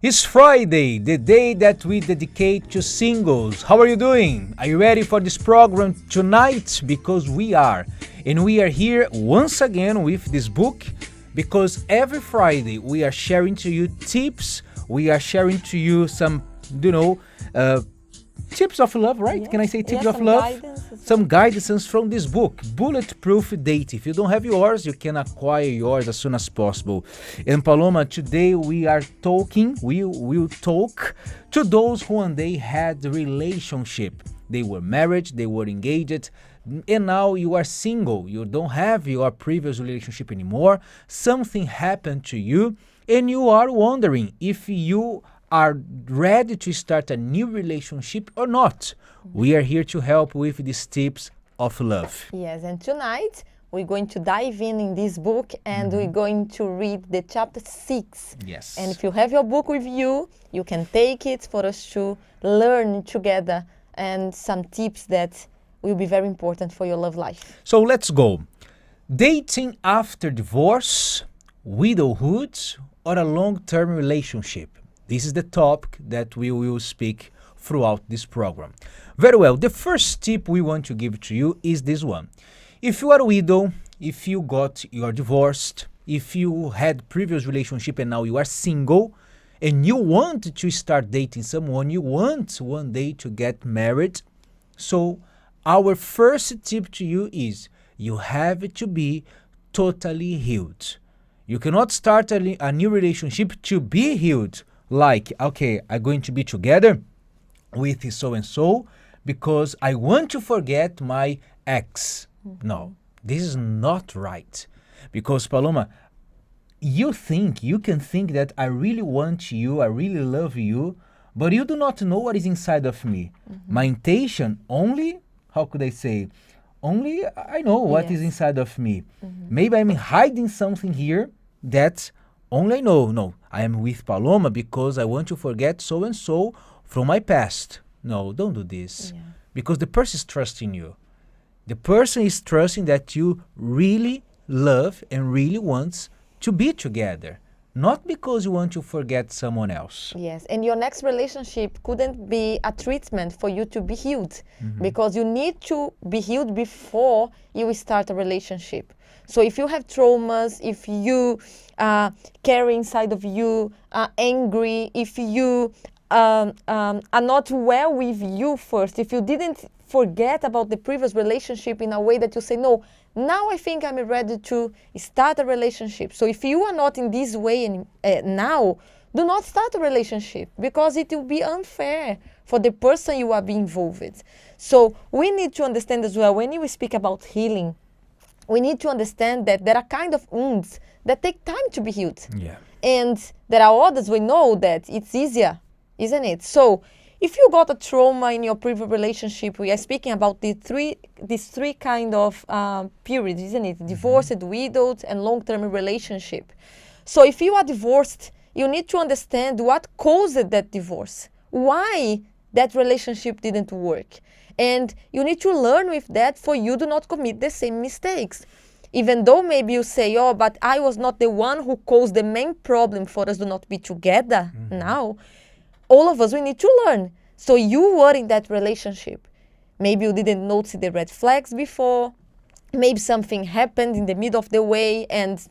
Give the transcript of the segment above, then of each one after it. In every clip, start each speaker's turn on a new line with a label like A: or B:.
A: It's Friday, the day that we dedicate to singles. How are you doing? Are you ready for this program tonight? Because we are. And we are here once again with this book because every Friday we are sharing to you tips. We are sharing to you some, tips of love, right? Can I say tips of love? Some guidance from this book, Bulletproof Date. If you don't have yours, you can acquire yours as soon as possible. And Paloma, today we will talk to those who one day had a relationship. They were married, they were engaged, and now you are single. You don't have your previous relationship anymore. Something happened to you, and you are wondering if you are ready to start a new relationship or not. We are here to help with these tips of love.
B: Yes, and tonight we're going to dive in this book and we're going to read the chapter 6.
A: Yes.
B: And if you have your book with you, you can take it for us to learn together and some tips that will be very important for your love life.
A: So let's go. Dating after divorce, widowhood, or a long-term relationship? This is the topic that we will speak throughout this program. Very well, the first tip we want to give to you is this one. If you are a widow, if you are divorced, if you had previous relationship and now you are single, and you want to start dating someone, you want one day to get married, so our first tip to you is you have to be totally healed. You cannot start a new relationship to be healed. Like, okay, I'm going to be together with so-and-so because I want to forget my ex. No, this is not right. Because, Paloma, you can think that I really want you, I really love you, but you do not know what is inside of me. My intention only I know what is inside of me. Maybe I'm hiding something here that only I know. No, I am with Paloma because I want to forget so-and-so from my past. No, don't do this. Yeah. Because the person is trusting you. The person is trusting that you really love and really wants to be together. Not because you want to forget someone else.
B: Yes, and your next relationship couldn't be a treatment for you to be healed because you need to be healed before you start a relationship. So if you have traumas, if you carry inside of you angry, if you are not well with you first, if you didn't forget about the previous relationship in a way that you say, no, now I think I'm ready to start a relationship. So if you are not in this way now, do not start a relationship because it will be unfair for the person you are being involved with. So we need to understand as well, when we speak about healing, we need to understand that there are kind of wounds that take time to be healed.
A: Yeah.
B: And there are others we know that it's easier, isn't it? So if you got a trauma in your previous relationship, we are speaking about these three kind of periods, isn't it? Divorced, widowed, and long-term relationship. So if you are divorced, you need to understand what caused that divorce, why that relationship didn't work. And you need to learn with that for you to not commit the same mistakes. Even though maybe you say, oh, but I was not the one who caused the main problem for us to not be together now. All of us, we need to learn. So you were in that relationship. Maybe you didn't notice the red flags before. Maybe something happened in the middle of the way and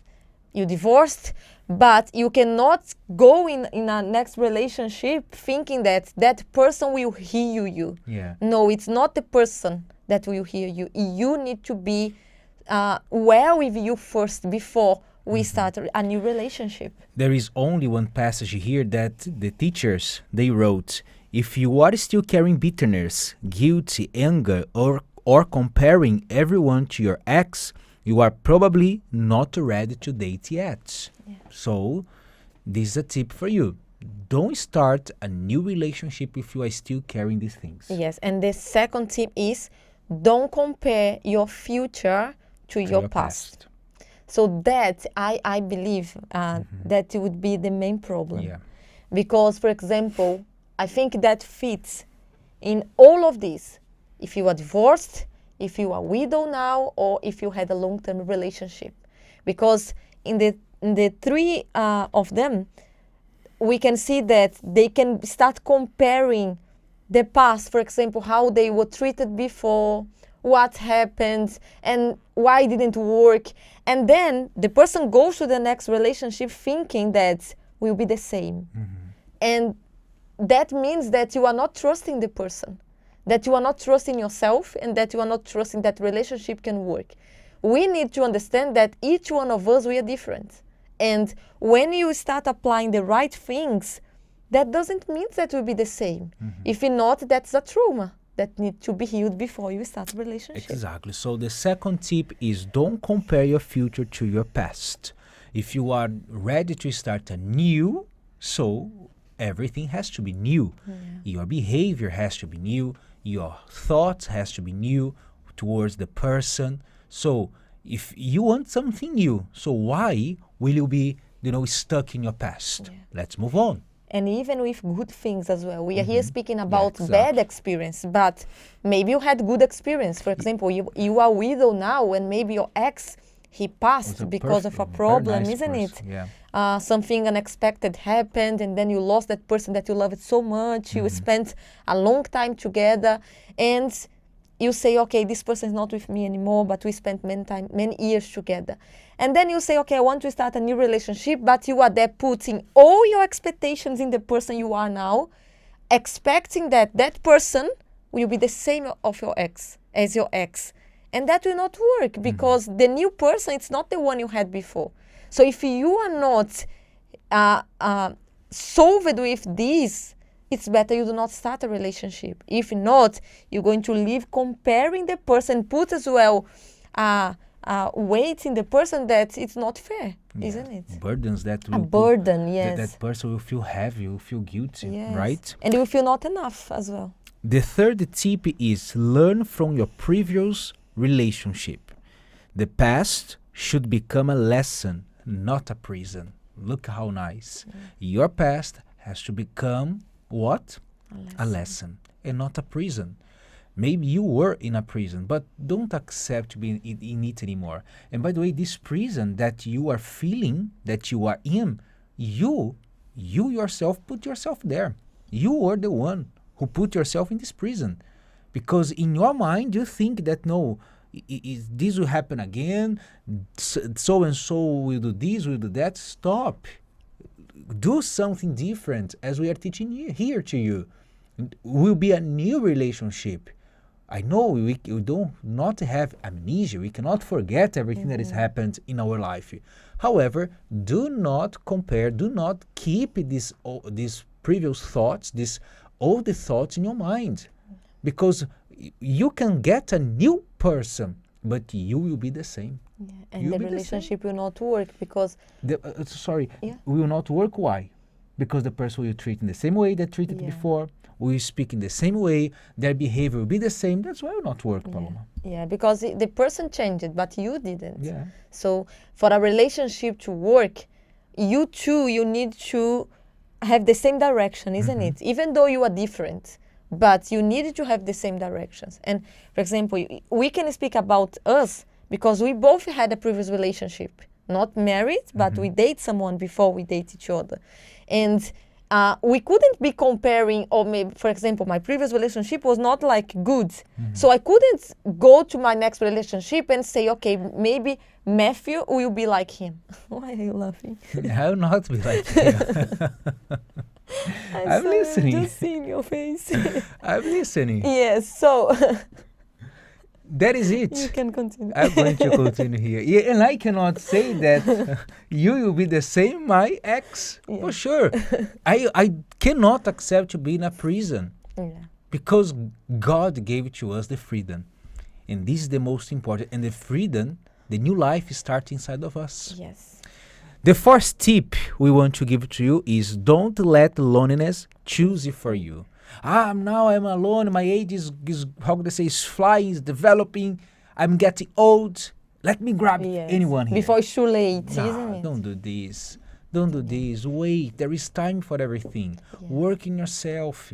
B: you divorced. But you cannot go in a next relationship thinking that that person will heal you.
A: Yeah.
B: No, it's not the person that will heal you. You need to be well with you first before we start a new relationship.
A: There is only one passage here that the teachers, they wrote, if you are still carrying bitterness, guilt, anger, or comparing everyone to your ex, you are probably not ready to date yet. Yeah. So, this is a tip for you. Don't start a new relationship if you are still carrying these things.
B: Yes, and the second tip is don't compare your future to your past. So that, I believe, that would be the main problem.
A: Yeah.
B: Because, for example, I think that fits in all of this. If you are divorced, if you are widow now, or if you had a long-term relationship. Because in the three of them, we can see that they can start comparing the past, for example, how they were treated before, what happened, and why it didn't work. And then the person goes to the next relationship thinking that will be the same. And that means that you are not trusting the person, that you are not trusting yourself, and that you are not trusting that relationship can work. We need to understand that each one of us, we are different. And when you start applying the right things, that doesn't mean that will be the same. If not, that's a trauma that needs to be healed before you start a relationship.
A: Exactly. So the second tip is don't compare your future to your past. If you are ready to start anew, so everything has to be new. Your behavior has to be new. Your thoughts has to be new towards the person. So if you want something new, so why will you be, stuck in your past? Let's move on.
B: And even with good things as well. We are here speaking about bad experience, but maybe you had good experience. For example, you are widow now, and maybe your ex, he passed because of a problem, isn't it?
A: Yeah.
B: Something unexpected happened, and then you lost that person that you loved so much. You spent a long time together, and you say, okay, this person is not with me anymore, but we spent many years together. And then you say, okay, I want to start a new relationship, but you are there putting all your expectations in the person you are now, expecting that that person will be the same as your ex. And that will not work because the new person, it's not the one you had before. So if you are not solved with this, it's better you do not start a relationship. If not, you're going to live comparing the person, put as well weight in the person that it's not fair, isn't it?
A: Burdens that will
B: A burden, yes.
A: That person will feel heavy, will feel guilty,
B: Yes.
A: right?
B: And you will feel not enough as well.
A: The third tip is learn from your previous relationship. The past should become a lesson, not a prison. Look how nice. Your past has to become what? A lesson and not a prison. Maybe you were in a prison, but don't accept to be in it anymore. And by the way, this prison that you are feeling, that you are in, you yourself put yourself there. You were the one who put yourself in this prison. Because in your mind, you think that, no, this will happen again, so-and-so will do this, will do that. Stop. Do something different, as we are teaching here to you. Will be a new relationship. I know we do not have amnesia. We cannot forget everything that has happened in our life. However, do not compare, do not keep these previous thoughts, these old thoughts in your mind. Because you can get a new person, but you will be the same.
B: Yeah. And the relationship will not work because...
A: will not work. Why? Because the person will treat in the same way they treated before, will speak in the same way, their behavior will be the same. That's why it will not work, Paloma.
B: Yeah, because the person changed, but you didn't.
A: Yeah.
B: So for a relationship to work, you need to have the same direction, isn't it? Even though you are different, but you need to have the same directions. And for example, we can speak about us because we both had a previous relationship, not married, but we date someone before we date each other. And we couldn't be comparing, or maybe, for example, my previous relationship was not like good. So I couldn't go to my next relationship and say, okay, maybe Matthew will be like him. Why are you laughing?
A: I will not be like him. I'm listening.
B: Just see in your face.
A: I'm listening.
B: Yes, so...
A: That is it.
B: You can continue.
A: I'm going to continue here. Yeah, and I cannot say that you will be the same, my ex, for sure. I cannot accept to be in a prison because God gave to us the freedom. And this is the most important. And the freedom, the new life starts inside of us.
B: Yes.
A: The first tip we want to give to you is don't let loneliness choose you for you. Now I'm alone, my age is how could I say, is flying, is developing, I'm getting old. Let me grab anyone here.
B: Before it's too late, isn't it?
A: Don't do this. Don't do this. Wait, there is time for everything. Work in yourself.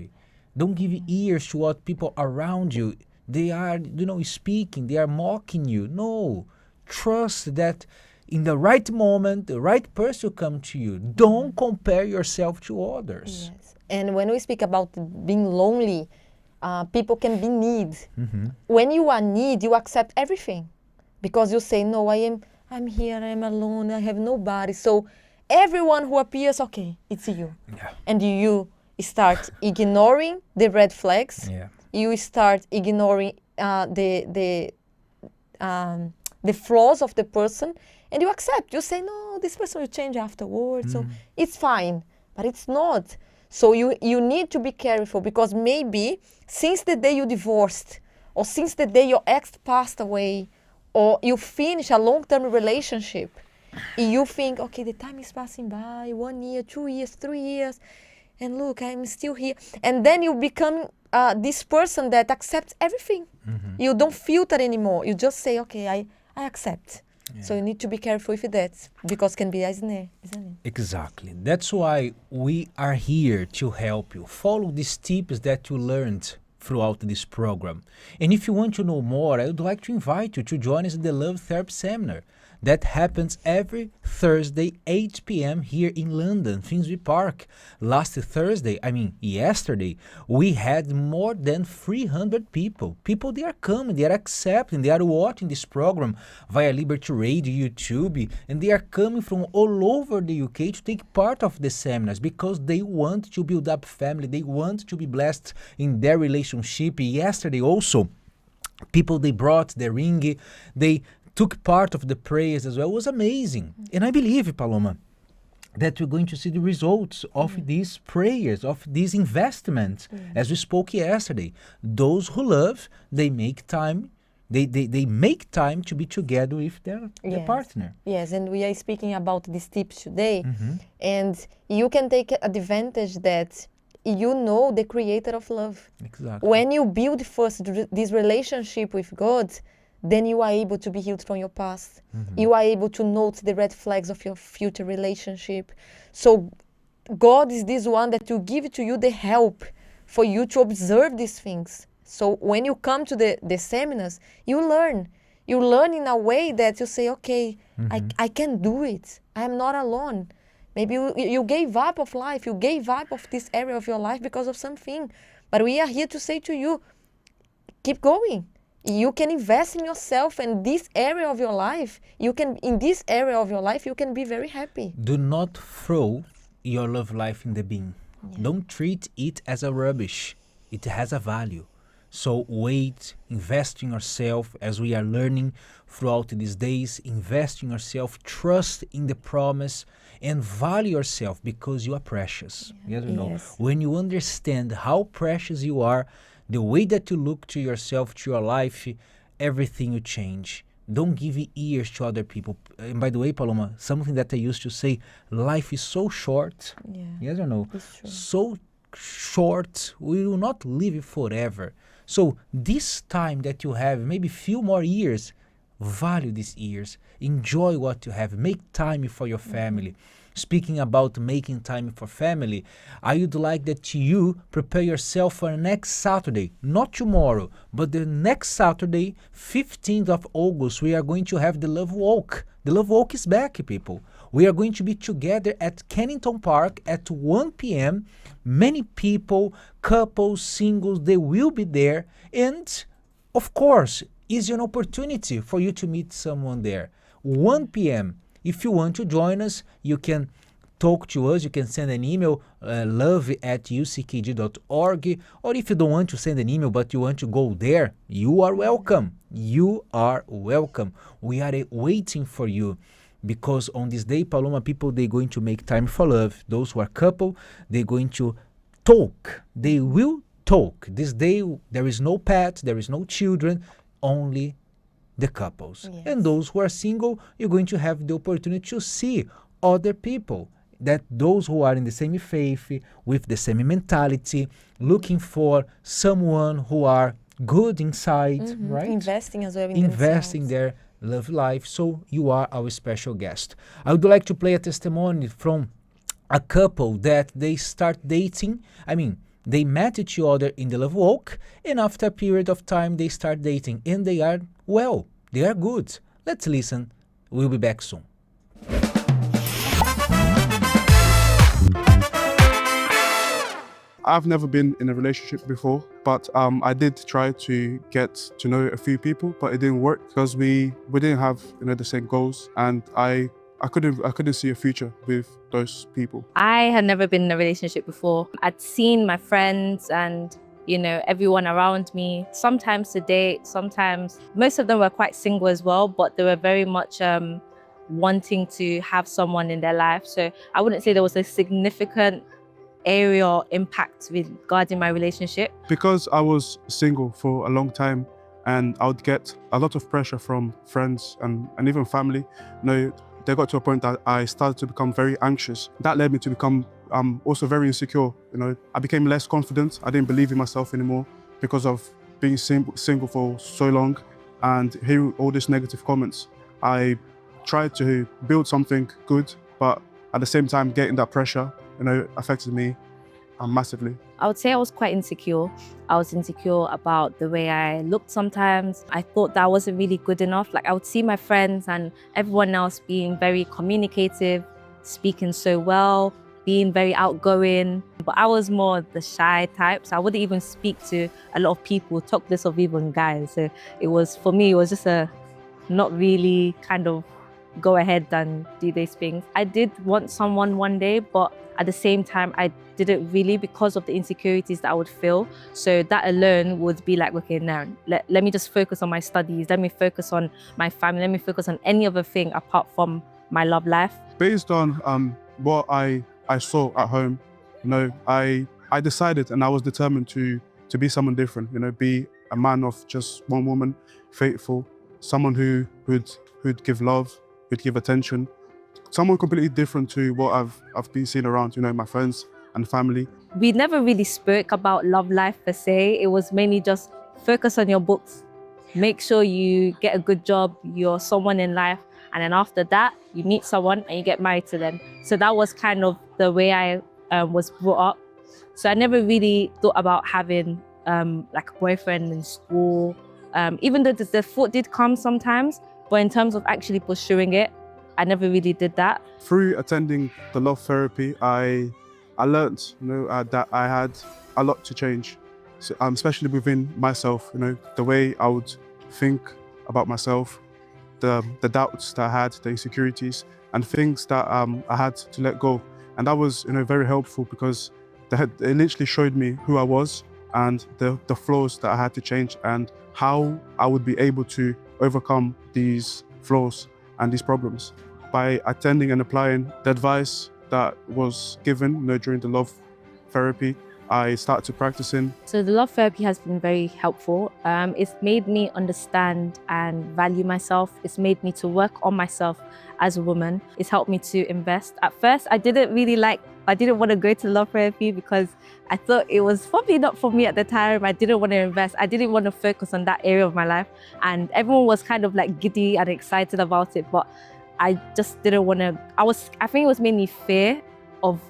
A: Don't give ears to what people around you. They are, speaking, they are mocking you. No. Trust that in the right moment, the right person come to you. Don't compare yourself to others.
B: Yes. And when we speak about being lonely, people can be need. When you are need, you accept everything, because you say, no, I'm here, I'm alone, I have nobody. So everyone who appears, okay, it's you.
A: Yeah.
B: And you start ignoring the red flags.
A: Yeah.
B: You start ignoring the flaws of the person, and you accept. You say, no, this person will change afterwards, so it's fine. But it's not. So you need to be careful, because maybe since the day you divorced, or since the day your ex passed away, or you finish a long-term relationship, you think, okay, the time is passing by, 1 year, 2 years, 3 years, and look, I'm still here. And then you become this person that accepts everything. You don't filter anymore. You just say, okay, I accept.
A: Yeah.
B: So you need to be careful with that, because it can be a snare, isn't it?
A: Exactly. That's why we are here to help you. Follow these tips that you learned throughout this program. And if you want to know more, I would like to invite you to join us at the Love Therapy Seminar. That happens every Thursday, 8 p.m. here in London, Finsbury Park. Yesterday, we had more than 300 people. People, they are coming, they are accepting, they are watching this program via Liberty Radio, YouTube, and they are coming from all over the UK to take part of the seminars, because they want to build up family, they want to be blessed in their relationship. Yesterday also, people, they brought the ring, they took part of the prayers as well. It was amazing. And I believe, Paloma, that we're going to see the results of these prayers, of these investments, as we spoke yesterday. Those who love, they make time, they make time to be together with their partner.
B: Yes, and we are speaking about these tips today, and you can take advantage that you know the creator of love.
A: Exactly.
B: When you build first this relationship with God, then you are able to be healed from your past. You are able to note the red flags of your future relationship. So God is this one that will give to you the help for you to observe these things. So when you come to the seminars, you learn. You learn in a way that you say, okay, I can do it. I am not alone. Maybe you gave up of life. You gave up of this area of your life because of something. But we are here to say to you, keep going. You can invest in yourself, and this area of your life, you can be very happy.
A: Do not throw your love life in the bin. Don't treat it as a rubbish. It has a value. So wait, invest in yourself, as we are learning throughout these days. Invest in yourself, trust in the promise, and value yourself, because you are precious. Yes or no? When you understand how precious you are, the way that you look to yourself, to your life, everything will change. Don't give ears to other people. And by the way, Paloma, something that I used to say, life is so short. Yes or no?
B: It's true.
A: So short, we will not live it forever. So this time that you have, maybe few more years, value these years. Enjoy what you have. Make time for your family. Speaking about making time for family, I would like that you prepare yourself for next Saturday, not tomorrow, but the next Saturday, 15th of August, we are going to have the Love Walk. The Love Walk is back, people. We are going to be together at Kennington Park at 1 p.m. Many people, couples, singles, they will be there. And, of course, is an opportunity for you to meet someone there. 1 p.m. If you want to join us, you can talk to us. You can send an email, love@uckg.org. Or if you don't want to send an email, but you want to go there, you are welcome. You are welcome. We are waiting for you. Because on this day, Paloma, people, they're going to make time for love. Those who are couple, they're going to talk. They will talk. This day, there is no pets, there is no children, only the couples. And those who are single, you're going to have the opportunity to see other people, that those who are in the same faith, with the same mentality, looking for someone who are good inside, right?
B: Investing as well in
A: Investing their love life. So you are our special guest. I would like to play a testimony from a couple that they start dating. They met each other in the Love Walk, and after a period of time, they start dating, and they are well. They are good. Let's listen. We'll be back soon.
C: I've never been in a relationship before, but I did try to get to know a few people, but it didn't work because we didn't have the same goals, and I couldn't see a future with those people.
D: I had never been in a relationship before. I'd seen my friends and everyone around me, sometimes to date, sometimes, most of them were quite single as well, but they were very much wanting to have someone in their life. So I wouldn't say there was a significant area or impact regarding my relationship.
C: Because I was single for a long time, and I would get a lot of pressure from friends and even family. They got to a point that I started to become very anxious. That led me to become also very insecure. I became less confident. I didn't believe in myself anymore because of being single for so long and hearing all these negative comments. I tried to build something good, but at the same time, getting that pressure, affected me massively.
D: I would say I was quite insecure. I was insecure about the way I looked sometimes. I thought that I wasn't really good enough. Like, I would see my friends and everyone else being very communicative, speaking so well, being very outgoing. But I was more the shy type, so I wouldn't even speak to a lot of people, talk less of even guys. So for me, it was just a not really kind of go ahead and do these things. I did want someone one day, but at the same time, I didn't really, because of the insecurities that I would feel. So that alone would be like, okay, now let me just focus on my studies. Let me focus on my family. Let me focus on any other thing apart from my love life.
C: Based on what I saw at home, I decided, and I was determined to be someone different. Be a man of just one woman, faithful, someone who'd give love, who'd give attention. Someone completely different to what I've been seeing around, my friends and family.
D: We never really spoke about love life per se. It was mainly just focus on your books, make sure you get a good job, you're someone in life, and then after that, you meet someone and you get married to them. So that was kind of the way I was brought up. So I never really thought about having like a boyfriend in school, even though the thought did come sometimes, but in terms of actually pursuing it, I never really did that.
C: Through attending the love therapy, I learned that I had a lot to change, so, especially within myself. The way I would think about myself, the doubts that I had, the insecurities, and things that I had to let go. And that was very helpful because it literally showed me who I was and the flaws that I had to change and how I would be able to overcome these flaws and these problems. By attending and applying the advice that was given during the love therapy, I started practicing.
D: So the love therapy has been very helpful. It's made me understand and value myself. It's made me to work on myself as a woman. It's helped me to invest. At first, I didn't want to go to love therapy because I thought it was probably not for me at the time. I didn't want to invest. I didn't want to focus on that area of my life. And everyone was kind of like giddy and excited about it, but I just didn't want to. I think it was mainly fear of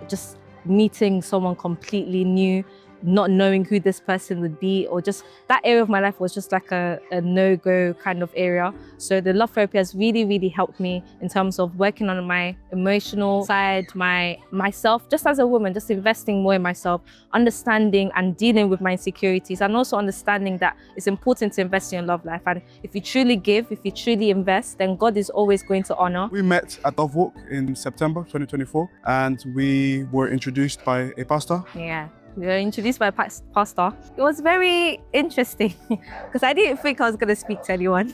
D: just meeting someone completely new, not knowing who this person would be, or just that area of my life was just like a no-go kind of area. So the love therapy has really, really helped me in terms of working on my emotional side, myself, just as a woman, just investing more in myself, understanding and dealing with my insecurities, and also understanding that it's important to invest in your love life. And if you truly give, if you truly invest, then God is always going to honor.
C: We met at Dove Walk in September 2024, and we were introduced by a pastor.
D: Yeah. We were introduced by a pastor. It was very interesting because I didn't think I was going to speak to anyone.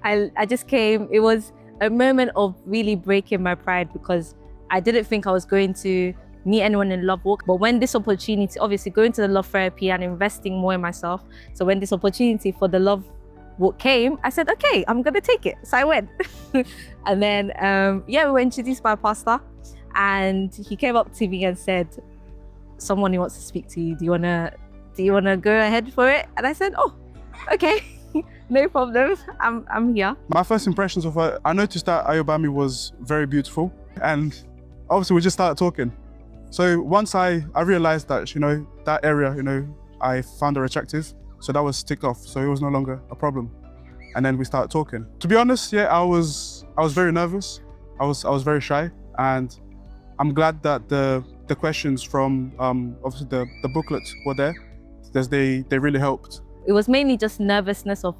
D: I just came. It was a moment of really breaking my pride because I didn't think I was going to meet anyone in Love Walk. But when this opportunity, obviously going to the love therapy and investing more in myself, so when this opportunity for the Love Walk came, I said, okay, I'm going to take it. So I went. And then, we were introduced by a pastor, and he came up to me and said, someone who wants to speak to you, do you wanna go ahead for it? And I said, oh, okay, no problem, I'm here.
C: My first impressions of her, I noticed that Ayobami was very beautiful, and obviously we just started talking. So once I realized that, that area, I found her attractive, so that was ticked off, so it was no longer a problem. And then we started talking. To be honest, I was very nervous. I was very shy, and I'm glad that the the questions from obviously the booklets were there. They really helped.
D: It was mainly just nervousness of,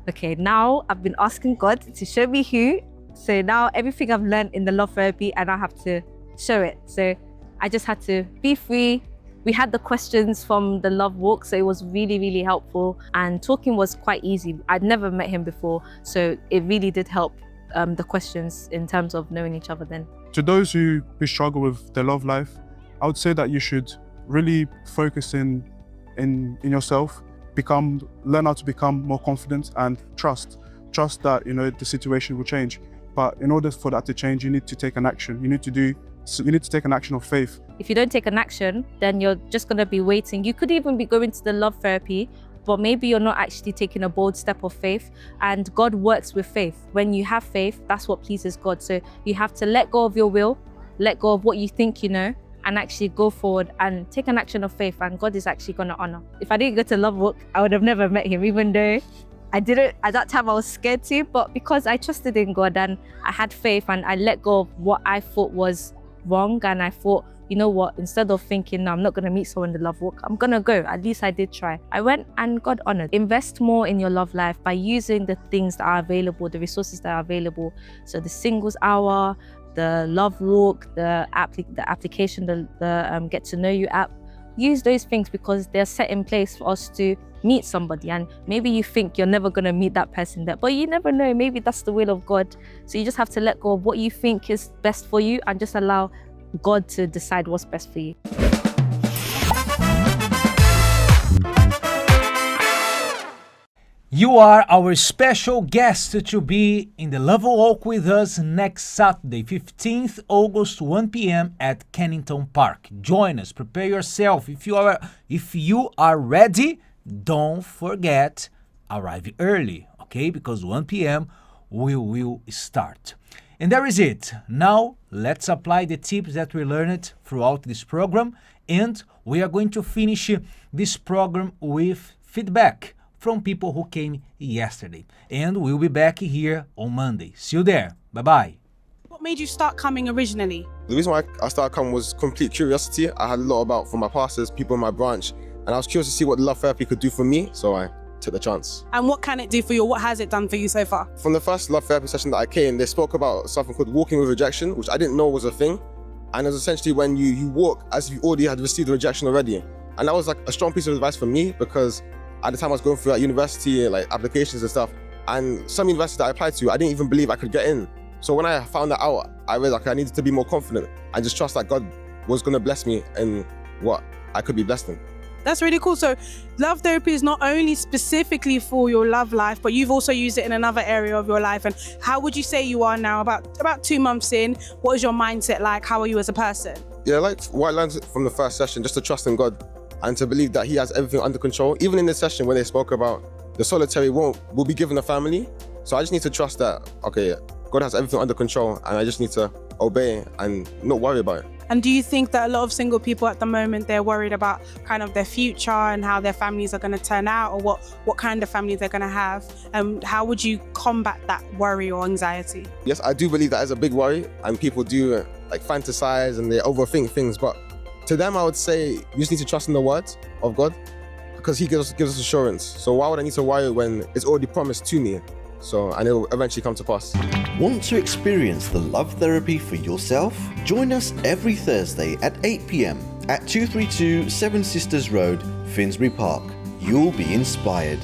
D: okay, now I've been asking God to show me who. So now everything I've learned in the love therapy, I now have to show it. So I just had to be free. We had the questions from the love walk, so it was really, really helpful. And talking was quite easy. I'd never met him before, so it really did help the questions in terms of knowing each other then.
C: To those who struggle with their love life, I would say that you should really focus in yourself, learn how to become more confident and trust that, you know, the situation will change. But in order for that to change, you need to take an action. You need to take an action of faith.
D: If you don't take an action, then you're just going to be waiting. You could even be going to the love therapy, but maybe you're not actually taking a bold step of faith. And God works with faith. When you have faith, that's what pleases God. So you have to let go of your will, let go of what you think you know, and actually go forward and take an action of faith, and God is actually going to honor. If I didn't go to Love Walk, I would have never met him, even though I didn't, at that time I was scared to, but because I trusted in God and I had faith and I let go of what I thought was wrong, and I thought, you know what, instead of thinking, no, I'm not going to meet someone in the Love Walk, I'm going to go. At least I did try. I went and God honored. Invest more in your love life by using the things that are available, the resources that are available. So the singles hour, the love walk, the application, the get to know you app. Use those things because they're set in place for us to meet somebody. And maybe you think you're never going to meet that person there, but you never know. Maybe that's the will of God. So you just have to let go of what you think is best for you and just allow God to decide what's best for you.
A: You are our special guest to be in the Love Walk with us next Saturday, 15th August, 1 p.m. at Kennington Park. Join us, prepare yourself. If you are ready, don't forget, arrive early, okay? Because 1 p.m. we will start. And there is it. Now, let's apply the tips that we learned throughout this program, and we are going to finish this program with feedback from people who came yesterday. And we'll be back here on Monday. See you there. Bye-bye.
E: What made you start coming originally?
F: The reason why I started coming was complete curiosity. I had a lot about from my pastors, people in my branch, and I was curious to see what the love therapy could do for me, so I took the chance.
E: And what can it do for you? What has it done for you so far?
F: From the first love therapy session that I came, they spoke about something called walking with rejection, which I didn't know was a thing. And it was essentially when you walk as if you already had received the rejection already. And that was like a strong piece of advice for me, because at the time I was going through at university, like applications and stuff, and some universities that I applied to, I didn't even believe I could get in. So when I found that out, I realized like I needed to be more confident and just trust that God was going to bless me in what I could be blessed in.
E: That's really cool. So love therapy is not only specifically for your love life, but you've also used it in another area of your life. And how would you say you are now, about 2 months in? What is your mindset like? How are you as a person?
F: Yeah, like what I learned from the first session, just to trust in God and to believe that He has everything under control. Even in the session when they spoke about the solitary will be given a family. So I just need to trust that, okay, God has everything under control, and I just need to obey and not worry about it.
E: And do you think that a lot of single people at the moment, they're worried about kind of their future and how their families are going to turn out, or what kind of family they're going to have? And how would you combat that worry or anxiety?
F: Yes, I do believe that is a big worry, and people do like fantasize and they overthink things. But to them, I would say you just need to trust in the word of God, because He gives us assurance. So why would I need to worry when it's already promised to me? And it will eventually come to pass.
G: Want to experience the love therapy for yourself? Join us every Thursday at 8 p.m. at 232 Seven Sisters Road, Finsbury Park. You'll be inspired.